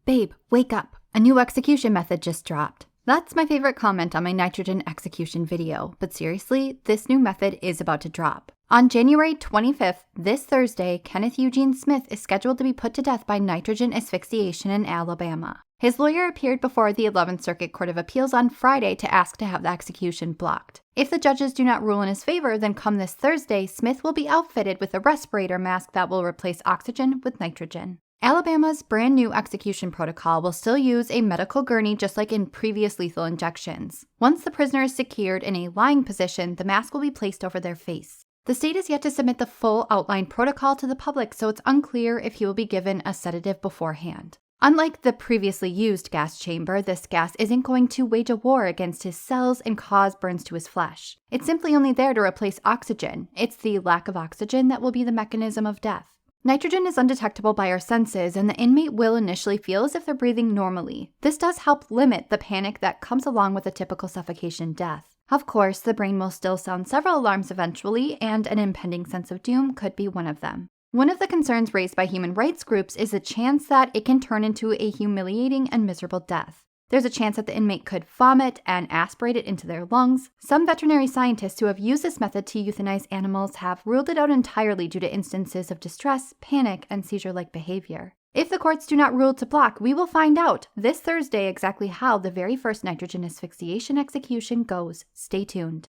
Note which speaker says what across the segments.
Speaker 1: Babe, wake up. A new execution method just dropped. That's my favorite comment on my nitrogen execution video, but seriously, this new method is about to drop. On January 25th, this Thursday, Kenneth Eugene Smith is scheduled to be put to death by nitrogen asphyxiation in Alabama. His lawyer appeared before the 11th Circuit Court of Appeals on Friday to ask to have the execution blocked. If the judges do not rule in his favor, then come this Thursday, Smith will be outfitted with a respirator mask that will replace oxygen with nitrogen. Alabama's brand new execution protocol will still use a medical gurney just like in previous lethal injections. Once the prisoner is secured in a lying position, the mask will be placed over their face. The state is yet to submit the full outlined protocol to the public, so it's unclear if he will be given a sedative beforehand. Unlike the previously used gas chamber, this gas isn't going to wage a war against his cells and cause burns to his flesh. It's simply only there to replace oxygen. It's the lack of oxygen that will be the mechanism of death. Nitrogen is undetectable by our senses, and the inmate will initially feel as if they're breathing normally. This does help limit the panic that comes along with a typical suffocation death. Of course, the brain will still sound several alarms eventually, and an impending sense of doom could be one of them. One of the concerns raised by human rights groups is the chance that it can turn into a humiliating and miserable death. There's a chance that the inmate could vomit and aspirate it into their lungs. Some veterinary scientists who have used this method to euthanize animals have ruled it out entirely due to instances of distress, panic, and seizure-like behavior. If the courts do not rule to block, we will find out this Thursday exactly how the very first nitrogen asphyxiation execution goes. Stay tuned.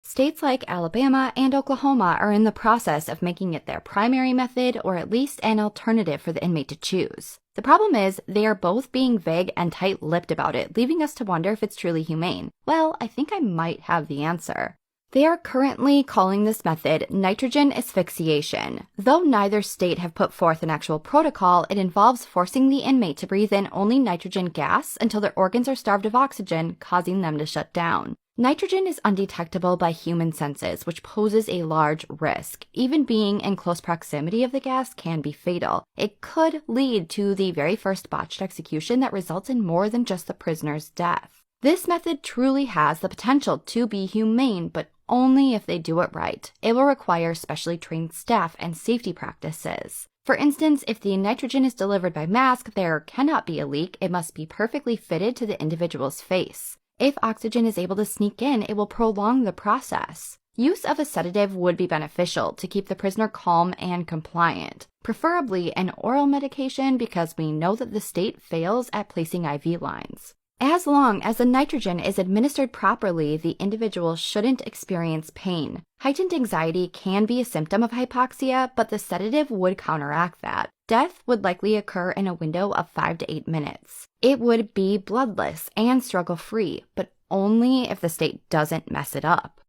Speaker 1: States like Alabama and Oklahoma are in the process of making it their primary method or at least an alternative for the inmate to choose. The problem is they are both being vague and tight-lipped about it, leaving us to wonder if it's truly humane. Well, I think I might have the answer. They are currently calling this method nitrogen asphyxiation. Though neither state have put forth an actual protocol, it involves forcing the inmate to breathe in only nitrogen gas until their organs are starved of oxygen, causing them to shut down. Nitrogen is undetectable by human senses, which poses a large risk. Even being in close proximity of the gas can be fatal. It could lead to the very first botched execution that results in more than just the prisoner's death. This method truly has the potential to be humane, but only if they do it right. It will require specially trained staff and safety practices. For instance, if the nitrogen is delivered by mask, there cannot be a leak. It must be perfectly fitted to the individual's face. If oxygen is able to sneak in, it will prolong the process. Use of a sedative would be beneficial to keep the prisoner calm and compliant, preferably an oral medication because we know that the state fails at placing IV lines. As long as the nitrogen is administered properly, the individual shouldn't experience pain. Heightened anxiety can be a symptom of hypoxia, but the sedative would counteract that. Death would likely occur in a window of 5 to 8 minutes. It would be bloodless and struggle-free, but only if the state doesn't mess it up.